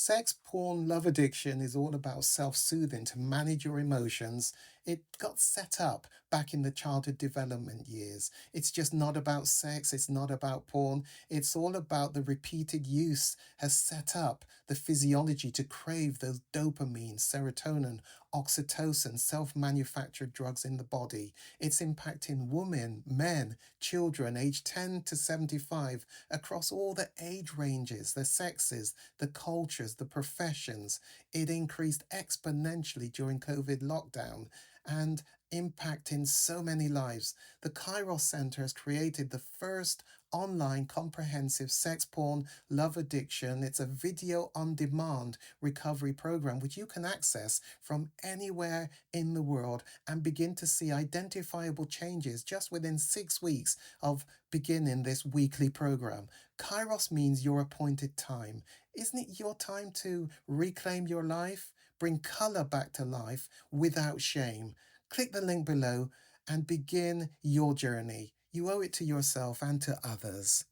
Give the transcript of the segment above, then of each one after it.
Sex, porn, love addiction is all about self soothing to manage your emotions. It got set up back in the childhood development years. It's just not about sex, it's not about porn. It's all about the repeated use has set up the physiology to crave those dopamine, serotonin, oxytocin, self manufactured drugs in the body. It's impacting women, men, children aged 10 to 75 across all the age ranges, the sexes, the cultures, the professions. It increased exponentially during COVID lockdown and impacting so many lives. The Kairos Center has created the first online comprehensive sex porn love addiction. It's a video on demand recovery program which you can access from anywhere in the world and begin to see identifiable changes just within 6 weeks of beginning this weekly program. Kairos means your appointed time. Isn't it your time to reclaim your life? Bring color back to life without shame. Click the link below and begin your journey. You owe it to yourself and to others.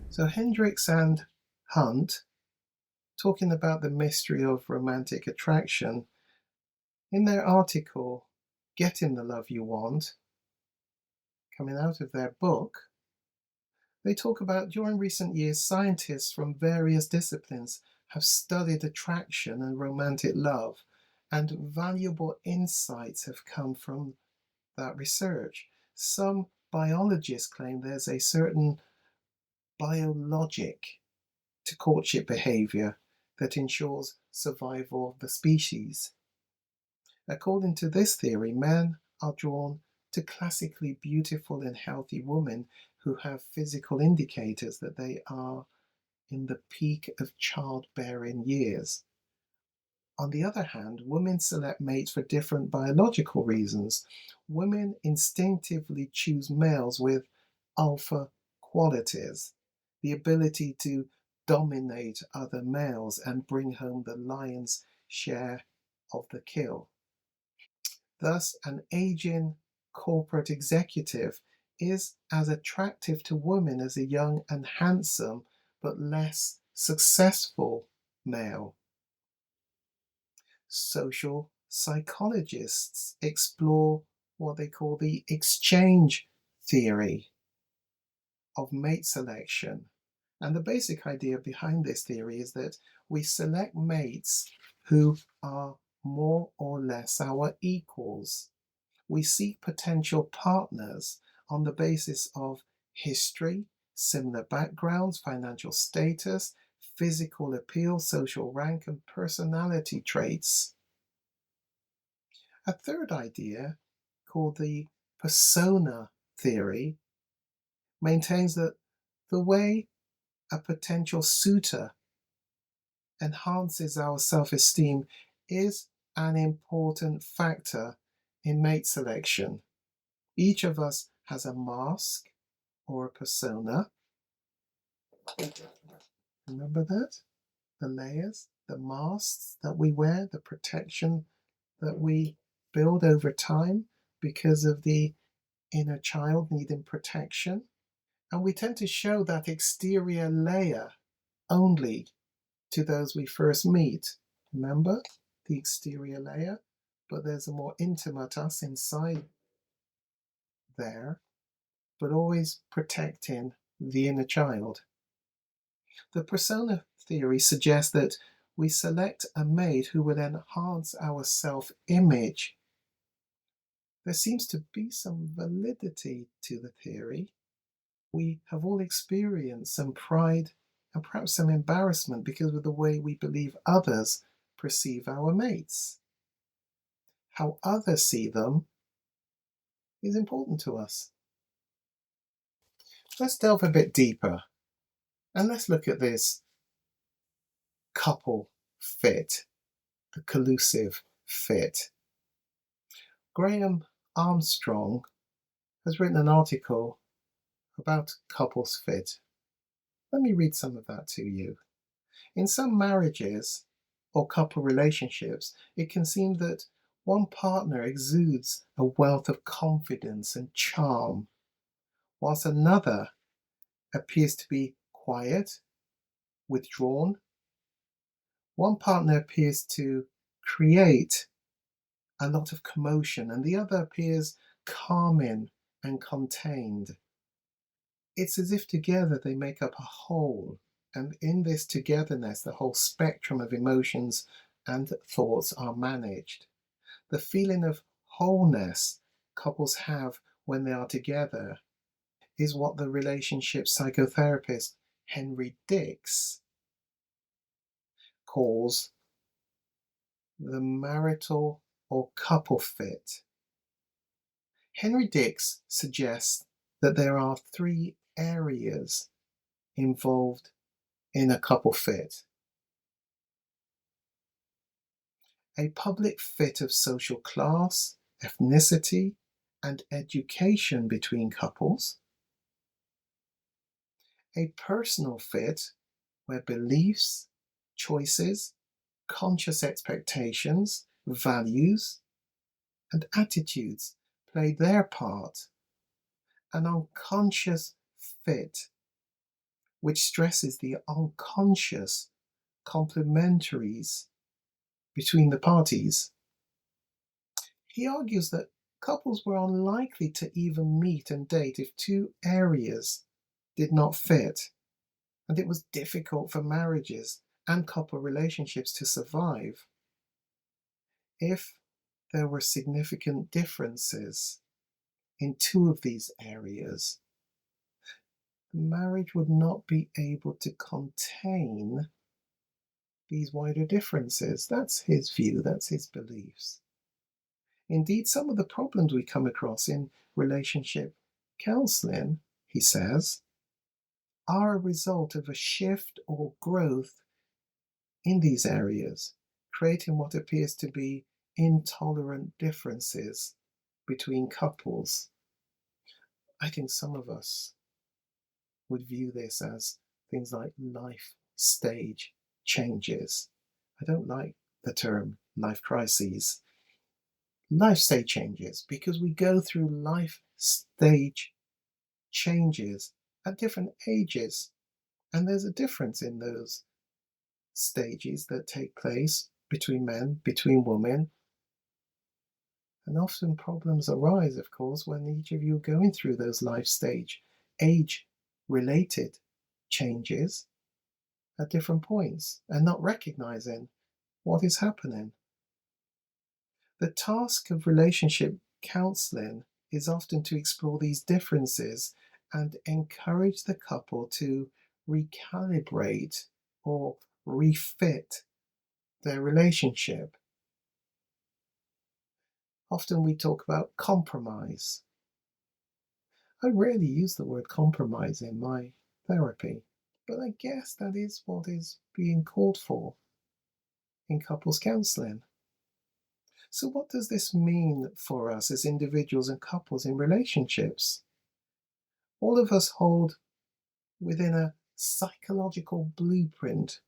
So, Hendricks and Hunt, talking about the mystery of romantic attraction, in their article, Getting the Love You Want, coming out of their book, they talk about during recent years, scientists from various disciplines have studied attraction and romantic love, and valuable insights have come from that research. Some biologists claim there's a certain biologic to courtship behavior that ensures survival of the species. According to this theory, men are drawn to classically beautiful and healthy women who have physical indicators that they are in the peak of childbearing years. On the other hand, women select mates for different biological reasons. Women instinctively choose males with alpha qualities, the ability to dominate other males and bring home the lion's share of the kill. Thus, an aging corporate executive is as attractive to women as a young and handsome but less successful male. Social psychologists explore what they call the exchange theory of mate selection. And the basic idea behind this theory is that we select mates who are more or less our equals. We seek potential partners on the basis of history, similar backgrounds, financial status, physical appeal, social rank, and personality traits. A third idea, called the persona theory, maintains that the way a potential suitor enhances our self-esteem is an important factor in mate selection. Each of us has a mask or a persona. Remember that? The layers, the masks that we wear, the protection that we build over time because of the inner child needing protection. And we tend to show that exterior layer only to those we first meet. Remember the exterior layer? But there's a more intimate us inside there, but always protecting the inner child. The persona theory suggests that we select a mate who will enhance our self-image. There seems to be some validity to the theory. We have all experienced some pride and perhaps some embarrassment because of the way we believe others perceive our mates. How others see them is important to us. Let's delve a bit deeper and let's look at this couple fit, the collusive fit. Graham Armstrong has written an article about couples fit. Let me read some of that to you. In some marriages or couple relationships, it can seem that one partner exudes a wealth of confidence and charm, whilst another appears to be quiet, withdrawn, One partner appears to create a lot of commotion, and the other appears calming and contained. It's as if together they make up a whole, and in this togetherness, the whole spectrum of emotions and thoughts are managed. The feeling of wholeness couples have when they are together is what the relationship psychotherapist Henry Dix calls the marital or couple fit. Henry Dix suggests that there are three areas involved in a couple fit: a public fit of social class, ethnicity, and education between couples; a personal fit where beliefs, choices, conscious expectations, values, and attitudes play their part; an unconscious fit which stresses the unconscious complementaries between the parties. He argues that couples were unlikely to even meet and date if two areas did not fit, and it was difficult for marriages and couple relationships to survive if there were significant differences in two of these areas. The marriage would not be able to contain these wider differences. That's his view, that's his beliefs. Indeed, some of the problems we come across in relationship counseling, he says, are a result of a shift or growth in these areas, creating what appears to be intolerant differences between couples. I think some of us would view this as things like life stage changes. I don't like the term life crises. Life stage changes because we go through life stage changes at different ages, and there's a difference in those stages that take place between men, between women, and often problems arise, of course, when each of you are going through those life stage age related changes at different points and not recognizing what is happening. The task of relationship counseling is often to explore these differences and encourage the couple to recalibrate or refit their relationship. Often we talk about compromise. I rarely use the word compromise in my therapy, but I guess that is what is being called for in couples counseling. So, what does this mean for us as individuals and couples in relationships? All of us hold within a psychological blueprint,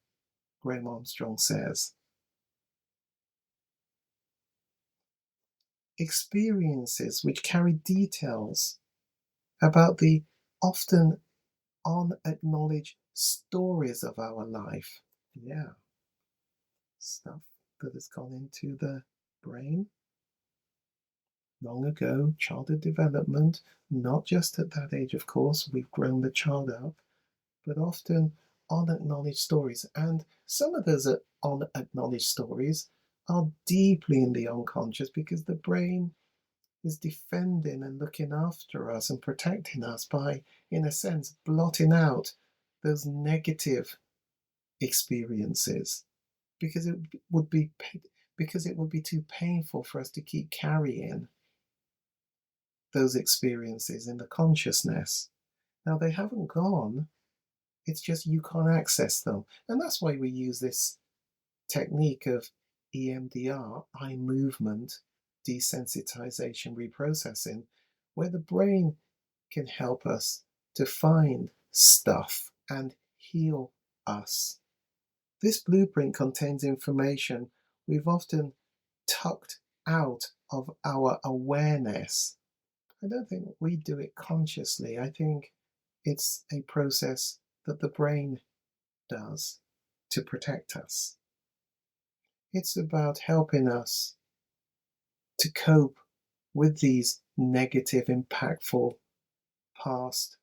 Graham Armstrong says. Experiences which carry details about the often unacknowledged stories of our life. Yeah, stuff that has gone into the brain long ago, childhood development, not just at that age, of course, we've grown the child up, but often unacknowledged stories. And some of those unacknowledged stories are deeply in the unconscious because the brain is defending and looking after us and protecting us by, in a sense, blotting out those negative experiences because would be it would be too painful for us to keep carrying those experiences in the consciousness. Now they haven't gone, it's just you can't access them. And that's why we use this technique of EMDR, eye movement desensitization reprocessing, where the brain can help us to find stuff and heal us. This blueprint contains information we've often tucked out of our awareness. I don't think we do it consciously. I think it's a process that the brain does to protect us. It's about helping us to cope with these negative, impactful past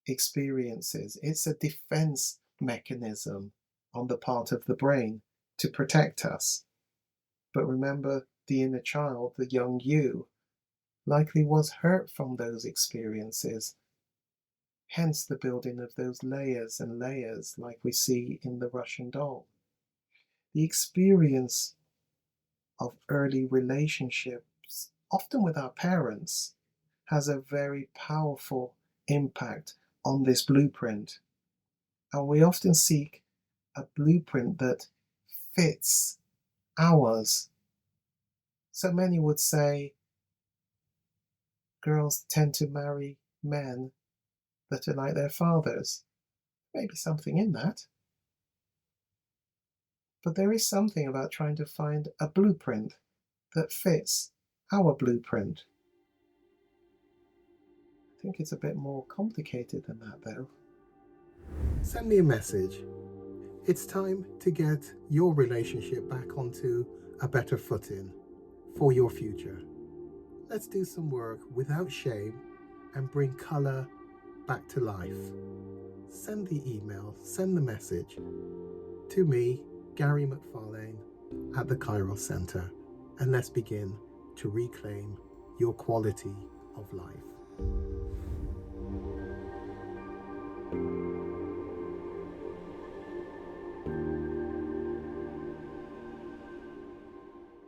experiences. It's a defense mechanism on the part of the brain to protect us. But remember, the inner child, the young you, likely was hurt from those experiences. Hence the building of those layers and layers, like we see in the Russian doll. The experience of early relationships, often with our parents, has a very powerful impact on this blueprint. And we often seek a blueprint that fits ours. So many would say girls tend to marry men that are like their fathers. Maybe something in that. But there is something about trying to find a blueprint that fits our blueprint. I think it's a bit more complicated than that, though. Send me a message. It's time to get your relationship back onto a better footing for your future. Let's do some work without shame and bring colour back to life. Send the email, send the message to me, Gary McFarlane, at the Kairos Centre, and let's begin to reclaim your quality of life.